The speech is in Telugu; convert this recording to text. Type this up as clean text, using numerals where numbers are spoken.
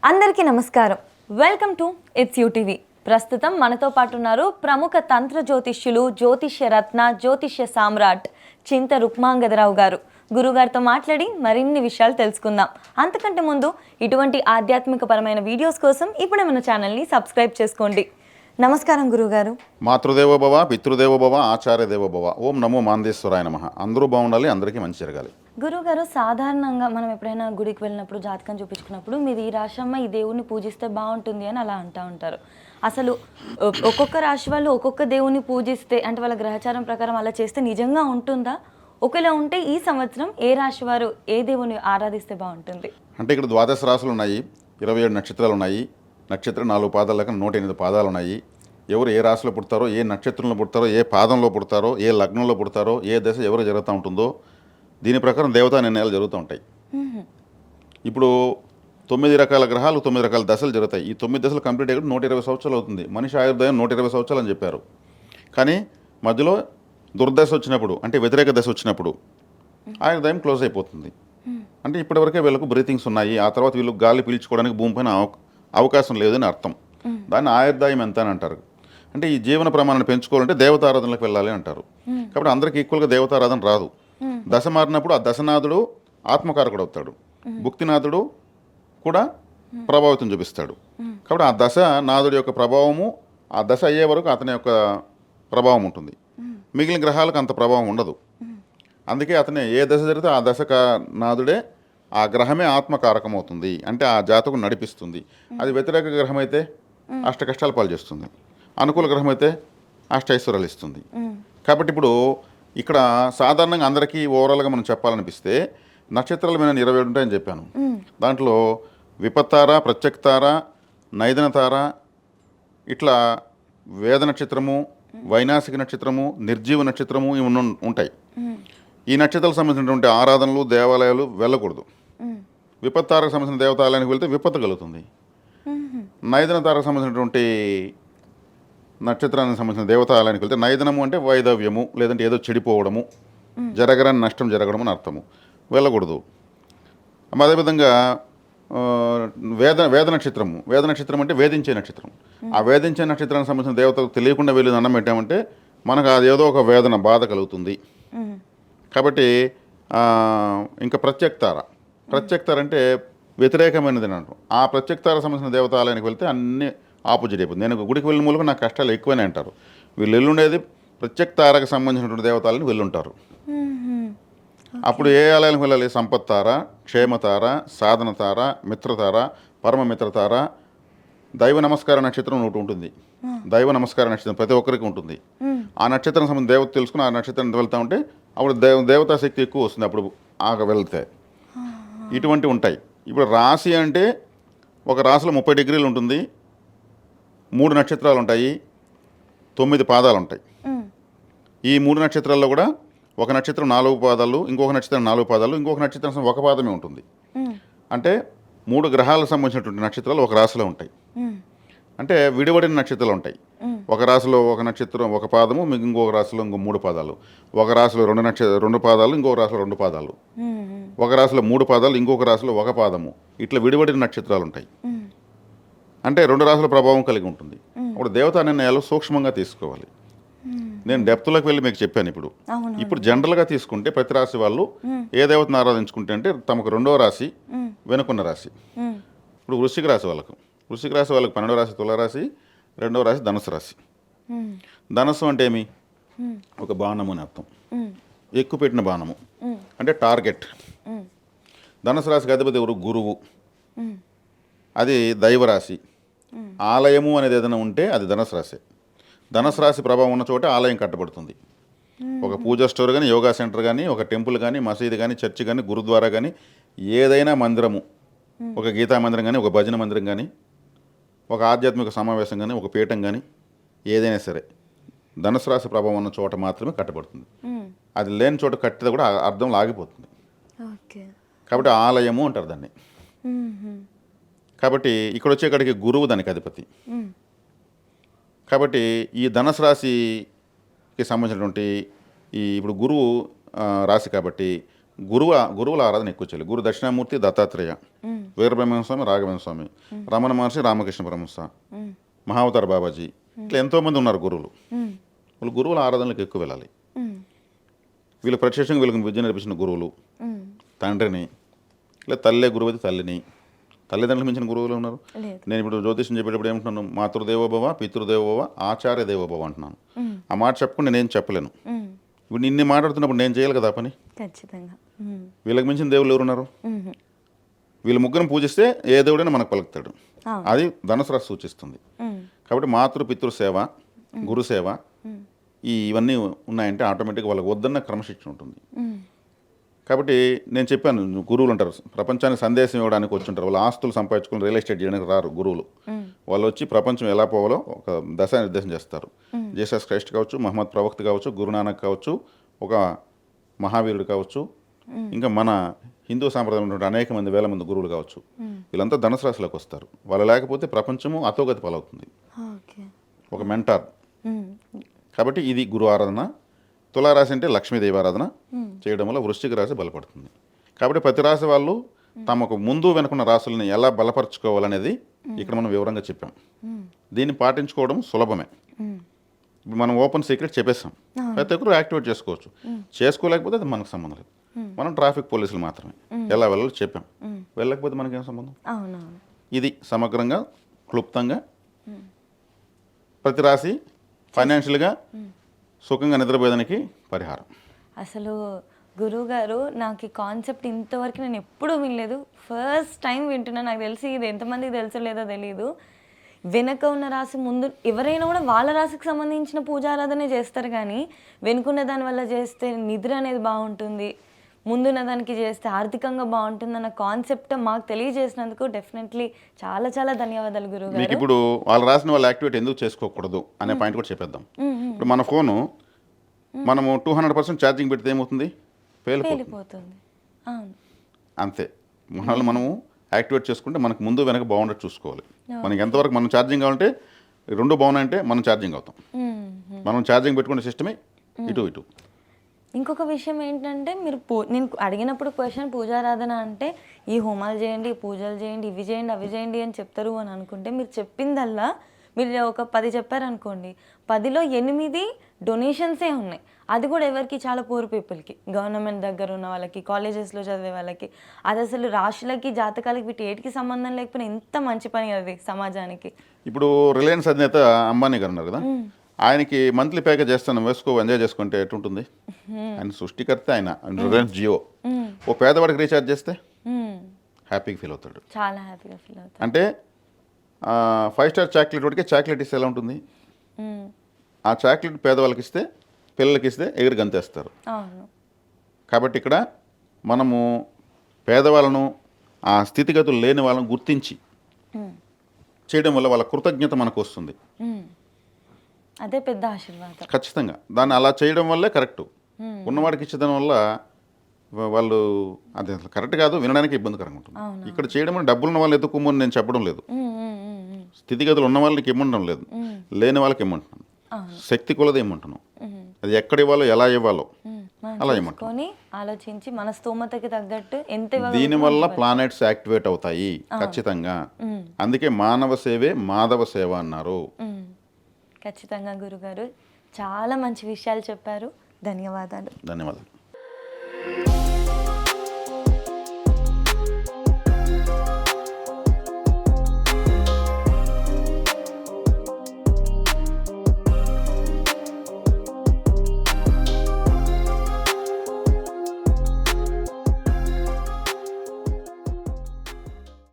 అందరికీ నమస్కారం. Welcome to it's UTV. ప్రస్తుతం మనతో పాటు ఉన్నారు ప్రముఖ తంత్ర జ్యోతిష్యులు, జ్యోతిష్య రత్న, జ్యోతిష్య సామ్రాట్ చింత రుక్మాంగదరావు గారు. గురుగారితో మాట్లాడి మరిన్ని విషయాలు తెలుసుకుందాం. అంతకంటే ముందు ఇటువంటి ఆధ్యాత్మికపరమైన వీడియోస్ కోసం ఇప్పుడే మన ఛానల్ని సబ్స్క్రైబ్ చేసుకోండి. నమస్కారం గురుగారు. మాతృదేవో భవ, పితృదేవో భవ, ఆచార్య దేవో భవ. ఓం నమో మాందేశ్వరాయ నమః. అందరూ బాగుండాలి, అందరికీ మంచి జరగాలి. గురుగారు, సాధారణంగా మనం ఎప్పుడైనా గుడికి వెళ్ళినప్పుడు జాతకం చూపించుకున్నప్పుడు మీది ఈ రాశి అమ్మ, ఈ దేవుణ్ణి పూజిస్తే బాగుంటుంది అని అలా అంటూ ఉంటారు. అసలు ఒక్కొక్క రాశి వాళ్ళు ఒక్కొక్క దేవుణ్ణి పూజిస్తే, అంటే వాళ్ళ గ్రహచారం ప్రకారం అలా చేస్తే నిజంగా ఉంటుందా? ఒకవేళ ఉంటే ఈ సంవత్సరం ఏ రాశి వారు ఏ దేవుని ఆరాధిస్తే బాగుంటుంది? అంటే ఇక్కడ ద్వాదశ రాశులు ఉన్నాయి, 27 నక్షత్రాలు ఉన్నాయి. నక్షత్రం 4 పాదాల లెక్క 108 పాదాలు ఉన్నాయి. ఎవరు ఏ రాశిలో పుడతారో, ఏ నక్షత్రంలో పుడతారో, ఏ పాదంలో పుడతారో, ఏ లగ్నంలో పుడతారో, ఏ దశ ఎవరు జరుగుతూ ఉంటుందో దీని ప్రకారం దేవతా నిర్ణయాలు జరుగుతూ ఉంటాయి. ఇప్పుడు 9 రకాల గ్రహాలు 9 రకాల దశలు జరుగుతాయి. ఈ 9 దశలు కంప్లీట్ అయ్యి 120 సంవత్సరాలు అవుతుంది. మనిషి ఆయుర్దాయం 120 సంవత్సరాలు అని చెప్పారు. కానీ మధ్యలో దుర్దశ వచ్చినప్పుడు, అంటే వ్యతిరేక దశ వచ్చినప్పుడు ఆయుర్దాయం క్లోజ్ అయిపోతుంది. అంటే ఇప్పటివరకే వీళ్ళకు బ్రీతింగ్స్ ఉన్నాయి, ఆ తర్వాత వీళ్ళు గాలి పీల్చుకోవడానికి భూమిపైన అవకాశం లేదని అర్థం. దాన్ని ఆయుర్దాయం ఎంత అని అంటారు. అంటే ఈ జీవన ప్రమాణాన్ని పెంచుకోవాలంటే దేవతారాధనలకు వెళ్ళాలి అంటారు. కాబట్టి అందరికి ఈక్వల్గా దేవతారాధన రాదు. దశ మారినప్పుడు ఆ దశనాథుడు ఆత్మకారకుడు అవుతాడు, భుక్తినాథుడు కూడా ప్రభావితం చూపిస్తాడు. కాబట్టి ఆ దశ నాథుడి యొక్క ప్రభావము ఆ దశ అయ్యే వరకు అతని యొక్క ప్రభావం ఉంటుంది. మిగిలిన గ్రహాలకు అంత ప్రభావం ఉండదు. అందుకే అతనే ఏ దశ జరిగితే ఆ దశ నాథుడే, ఆ గ్రహమే ఆత్మకారకం అవుతుంది. అంటే ఆ జాతకం నడిపిస్తుంది. అది వ్యతిరేక గ్రహం అయితే అష్ట కష్టాలు పాలు చేస్తుంది, అనుకూల గ్రహం అయితే అష్టైశ్వర్యాలు ఇస్తుంది. కాబట్టి ఇప్పుడు ఇక్కడ సాధారణంగా అందరికీ ఓవరాల్గా మనం చెప్పాలనిపిస్తే నక్షత్రాల మీద 27 ఉంటాయని చెప్పాను. దాంట్లో విపత్తార, ప్రత్యక్తార, నైదనతార, ఇట్లా వేద నక్షత్రము, వైనాసిక నక్షత్రము, నిర్జీవ నక్షత్రము ఇవి ఉంటాయి. ఈ నక్షత్రాలకు సంబంధించినటువంటి ఆరాధనలు, దేవాలయాలు వెళ్ళకూడదు. విపత్తారకు సంబంధించిన దేవతాలయానికి వెళ్తే విపత్తు కలుగుతుంది. నైదనతారకు సంబంధించినటువంటి నక్షత్రానికి సంబంధించిన దేవతాలయానికి వెళ్తే నైదనము అంటే వైదవ్యము, లేదంటే ఏదో చెడిపోవడము, జరగరాని నష్టం జరగడం అని అర్థము, వెళ్ళకూడదు. అదేవిధంగా వేద నక్షత్రం అంటే వేధించే నక్షత్రం. ఆ వేధించే నక్షత్రానికి సంబంధించిన దేవతలకు తెలియకుండా వెళ్ళి దండం పెట్టామంటే మనకు అది ఏదో ఒక వేదన, బాధ కలుగుతుంది. కాబట్టి ఇంకా ప్రత్యక్తార అంటే వ్యతిరేకమైనది అని అంటాం. ఆ ప్రత్యక్తారకు సంబంధించిన దేవతాలయానికి వెళ్తే అన్ని ఆపోజిట్ అయిపోతుంది. నేను గుడికి వెళ్ళిన మూలంగా నాకు కష్టాలు ఎక్కువనే అంటారు. వీళ్ళు వెళ్ళుండేది ప్రత్యక్తారకు సంబంధించినటువంటి దేవతాలని వెళ్ళుంటారు. అప్పుడు ఏ ఆలయానికి వెళ్ళాలి? సంపత్తార, క్షేమతార, సాధనతార, మిత్రతార, పరమమిత్రతార, దైవ నమస్కార నక్షత్రం ఒకటి ఉంటుంది. దైవ నమస్కార నక్షత్రం ప్రతి ఒక్కరికి ఉంటుంది. ఆ నక్షత్రం సంబంధించిన దేవత తెలుసుకుని ఆ నక్షత్రం వెళ్తూ ఉంటే అప్పుడు దేవతా శక్తి ఎక్కువ వస్తుంది. అప్పుడు వెళ్తే ఇటువంటివి ఉంటాయి. ఇప్పుడు రాశి అంటే ఒక రాశిలో 30 డిగ్రీలు ఉంటుంది, 3 నక్షత్రాలు ఉంటాయి, 9 పాదాలు ఉంటాయి. ఈ 3 నక్షత్రాల్లో కూడా ఒక నక్షత్రం 4 పాదాలు, ఇంకొక నక్షత్రం 4 పాదాలు, ఇంకొక నక్షత్రం 1 పాదమే ఉంటుంది. అంటే 3 గ్రహాలకు సంబంధించినటువంటి నక్షత్రాలు ఒక రాశిలో ఉంటాయి. అంటే విడివడిన నక్షత్రాలు ఉంటాయి. ఒక రాశిలో ఒక నక్షత్రం 1 పాదము, ఇంకొక రాశిలో ఇంకో 3 పాదాలు, ఒక రాశిలో 2 పాదాలు, ఇంకొక రాశిలో 2 పాదాలు, ఒక రాశిలో 3 పాదాలు, ఇంకొక రాశిలో 1 పాదము, ఇట్లా విడివడిన నక్షత్రాలు ఉంటాయి. అంటే 2 రాశుల ప్రభావం కలిగి ఉంటుంది. అప్పుడు దేవతా నిర్ణయాలు సూక్ష్మంగా తీసుకోవాలి. నేను డెప్త్లోకి వెళ్ళి మీకు చెప్పాను. ఇప్పుడు జనరల్గా తీసుకుంటే ప్రతి రాశి వాళ్ళు ఏ దేవతను ఆరాధించుకుంటే అంటే తమకు 2వ రాశి, వెనుకున్న రాశి. ఇప్పుడు వృశ్చిక రాశి వాళ్ళకు 12వ రాశి తులారాశి, 2వ రాశి ధనుసు రాశి. ధనుసు అంటే ఏమి? ఒక బాణము అని అర్థం, ఎక్కుపెట్టిన బాణము అంటే టార్గెట్. ధనుసు రాశికి అధిపతి ఎవరు? గురువు. అది దైవరాశి. ఆలయము అనేది ఏదైనా ఉంటే అది ధనుసు రాశి. ధనుసు రాశి ప్రభావం ఉన్న చోట ఆలయం కట్టబడుతుంది. ఒక పూజా స్టోర్ కానీ, యోగా సెంటర్ కానీ, ఒక టెంపుల్ కానీ, మసీదు కానీ, చర్చి కానీ, గురుద్వారా కానీ, ఏదైనా మందిరము, ఒక గీతా మందిరం కానీ, ఒక భజన మందిరం కానీ, ఒక ఆధ్యాత్మిక సమావేశం కానీ, ఒక పీఠం కానీ, ఏదైనా సరే ధనుసు రాశి ప్రభావం ఉన్న చోట మాత్రమే కట్టబడుతుంది. అది లేని చోట కట్టితే కూడా అర్థం లాగిపోతుంది. కాబట్టి ఆలయము అంటారు దాన్ని. కాబట్టి ఇక్కడ వచ్చేకాడికి గురువు దానికి అధిపతి. కాబట్టి ఈ ధనుసు రాశికి సంబంధించినటువంటి ఇప్పుడు గురువు రాశి కాబట్టి గురువుల ఆరాధన ఎక్కువ చేయాలి. గురు దక్షిణామూర్తి దత్తాత్రేయ, వీరబ్రహ్మణ్య స్వామి, రాఘవేంద్ర స్వామి, రమణ మహర్షి, రామకృష్ణ పరమహంస, మహావతార బాబాజీ, ఇట్లా ఎంతోమంది ఉన్నారు గురువులు. వాళ్ళు గురువుల ఆరాధనలకు ఎక్కువ వెళ్ళాలి. వీళ్ళు ప్రత్యక్షంగా వీళ్ళకి విద్య నేర్పించిన గురువులు, తండ్రిని, లేదా తల్లే గురువు అయితే తల్లిని, తల్లిదండ్రులు మించిన గురువులు ఉన్నారు. నేను ఇప్పుడు జ్యోతిష్యం చెప్పేటప్పుడు ఏమంటున్నాను, మాతృదేవోభవ, పితృదేవోభవ, ఆచార్య దేవోభవ అంటున్నాను. ఆ మాట చెప్పుకుంటే నేనేం చెప్పలేను. ఇప్పుడు నిన్ను మాట్లాడుతున్నప్పుడు నేను చేయాలి కదా పని. ఖచ్చితంగా. వీళ్ళకి మించిన దేవుళ్ళు ఎవరున్నారు? వీళ్ళు ముగ్గురిని పూజిస్తే ఏ దేవుడైనా మనకు పలుకుతాడు. అది ధనుసు రాశి సూచిస్తుంది. కాబట్టి మాతృ పితృ సేవ, గురు సేవ, ఇవన్నీ ఉన్నాయంటే ఆటోమేటిక్గా వాళ్ళకి వద్దన్న క్రమశిక్షణ ఉంటుంది. కాబట్టి నేను చెప్పాను, గురువులు ఉంటారు ప్రపంచానికి సందేశం ఇవ్వడానికి వచ్చి ఉంటారు. వాళ్ళు ఆస్తులు సంపాదించుకుని రియల్ ఎస్టేట్ చేయడానికి రారు గురువులు. వాళ్ళు వచ్చి ప్రపంచం ఎలా పోవాలో ఒక దశ నిర్దేశం చేస్తారు. జీసస్ క్రైస్ట్ కావచ్చు, మహమ్మద్ ప్రవక్త కావచ్చు, గురునానక్ కావచ్చు, ఒక మహావీరుడు కావచ్చు, ఇంకా మన హిందూ సాంప్రదాయంలో ఉన్నటువంటి అనేక మంది వేల మంది గురువులు కావచ్చు. వీళ్ళంతా ధనుసు రాశిలోకి వస్తారు. వాళ్ళు లేకపోతే ప్రపంచము అతోగతి పాలవుతుంది. ఒక మెంటార్. కాబట్టి ఇది గురు ఆరాధన. తులారాశి అంటే లక్ష్మీదేవి ఆరాధన చేయడం వల్ల వృశ్చిక రాశి బలపడుతుంది. కాబట్టి ప్రతి రాశి వాళ్ళు తమకు ముందు వెనుకున్న రాశుల్ని ఎలా బలపరచుకోవాలనేది ఇక్కడ మనం వివరంగా చెప్పాం. దీన్ని పాటించుకోవడం సులభమే. మనం ఓపెన్ సీక్రెట్ చెప్పేస్తాం, ప్రతి ఒక్కరు యాక్టివేట్ చేసుకోవచ్చు. చేసుకోలేకపోతే అది మనకు సంబంధం లేదు. మనం ట్రాఫిక్ పోలీసులు మాత్రమే ఎలా వెళ్ళాలో చెప్పాం. వెళ్ళకపోతే మనకేం సంబంధం? ఇది సమగ్రంగా క్లుప్తంగా ప్రతి రాశి ఫైనాన్షియల్గా సుఖంగా నిద్రపోయేదానికి పరిహారం. అసలు గురువుగారు నాకు ఈ కాన్సెప్ట్ ఇంతవరకు నేను ఎప్పుడూ వినలేదు. ఫస్ట్ టైం వింటున్నా. నాకు తెలిసి ఇది ఎంతమందికి తెలుసో లేదో తెలియదు. వెనక ఉన్న రాశి ముందు ఎవరైనా కూడా వాళ్ళ రాశికి సంబంధించిన పూజారాధనే చేస్తారు, కానీ వెనుకున్న దాని వల్ల చేస్తే నిద్ర అనేది బాగుంటుంది, ముందున్న దానికి చేస్తే ఆర్థికంగా బాగుంటుంది అన్న కాన్సెప్ట్ మాకు తెలియజేసినందుకు డెఫినెట్లీ చాలా చాలా ధన్యవాదాలు గురువుగారు. మీకు ఇప్పుడు వాళ్ళు రాసిన వాళ్ళ యాక్టివిటీ ఎందుకు చేసుకోకూడదు అనే పాయింట్ కూడా చెప్పేద్దాం. ఇప్పుడు మన ఫోను మనము 200% ఛార్జింగ్ పెడితే ఏమవుతుంది? పేలిపోతుంది. అంతే. మనము యాక్టివేట్ చేసుకుంటే మనకు ముందు వెనక బాగుండేది చూసుకోవాలి. మనకి ఎంతవరకు మనం ఛార్జింగ్ కావాలంటే రెండు బాగున్నాయంటే మనం ఛార్జింగ్ అవుతాం. మనం ఛార్జింగ్ పెట్టుకునే సిస్టమే ఇటు. ఇంకొక విషయం ఏంటంటే, మీరు నేను అడిగినప్పుడు క్వశ్చన్ పూజారాధన అంటే ఈ హోమాలు చేయండి, పూజలు చేయండి, ఇవి చేయండి, అవి చేయండి అని చెప్తారు అని అనుకుంటే, మీరు చెప్పిందల్లా మీరు ఒక 10 చెప్పారనుకోండి, 10లో 8 డొనేషన్సే ఉన్నాయి. అది కూడా ఎవరికి? చాలా పూర్ పీపుల్కి, గవర్నమెంట్ దగ్గర ఉన్న వాళ్ళకి, కాలేజెస్లో చదివే వాళ్ళకి. అది అసలు రాశులకి, జాతకాలకి, వీటి ఏటికి సంబంధం లేకపోయినా ఎంత మంచి పని అది సమాజానికి. ఇప్పుడు రిలయన్స్ అధినేత అంబానీ గారు ఉన్నారు కదా, ఆయనకి మంత్లీ ప్యాకేజ్ చేస్తాను, వేసుకో, ఎంజాయ్ చేసుకుంటే ఎటుంటుంది? ఆయన సృష్టికర్త. ఆయన రిలయన్స్ జియో ఓ పేదవాడికి రీఛార్జ్ చేస్తే హ్యాపీగా ఫీల్ అవుతాడు. చాలా హ్యాపీగా ఫీల్ అవుతాడు. అంటే 5 స్టార్ చాక్లెట్ వాడికి చాక్లెట్ ఇస్తే ఎలా ఉంటుంది? ఆ చాక్లెట్ పేదవాళ్ళకి ఇస్తే, పిల్లలకి ఇస్తే ఎగిరి గంతేస్తారు. కాబట్టి ఇక్కడ మనము పేదవాళ్ళను, ఆ స్థితిగతులు లేని వాళ్ళను గుర్తించి చేయడం వల్ల వాళ్ళ కృతజ్ఞత మనకు వస్తుంది. అదే పెద్ద ఆశీర్వాదం. ఖచ్చితంగా దాన్ని అలా చేయడం వల్లే కరెక్టు. ఉన్నవాడికి ఇచ్చేదాని వల్ల వాళ్ళు అది అసలు కరెక్ట్ కాదు, వినడానికి ఇబ్బందికరంగా ఉంటుంది. ఇక్కడ చేయడం అంటే డబ్బులు ఉన్న వాళ్ళు ఎత్తుకోమని నేను చెప్పడం లేదు, స్థితిగతులు ఉన్న వాళ్ళకి ఇమ్మంటడం లేదు, లేని వాళ్ళకి ఇమ్మంటున్నాను, శక్తి కొలది ఇమ్మంటున్నాను. అది ఎక్కడ ఇవ్వాలో, ఎలా ఇవ్వాలో అలా ఇమ్మంటున్నాను. ఆలోచించి మన స్తోమతకి తగ్గట్టు ఎంత. దీనివల్ల ప్లానెట్స్ యాక్టివేట్ అవుతాయి ఖచ్చితంగా. అందుకే మానవ సేవే మాధవ సేవ అన్నారు. ఖచ్చితంగా గురుగారు చాలా మంచి విషయాలు చెప్పారు. ధన్యవాదాలు.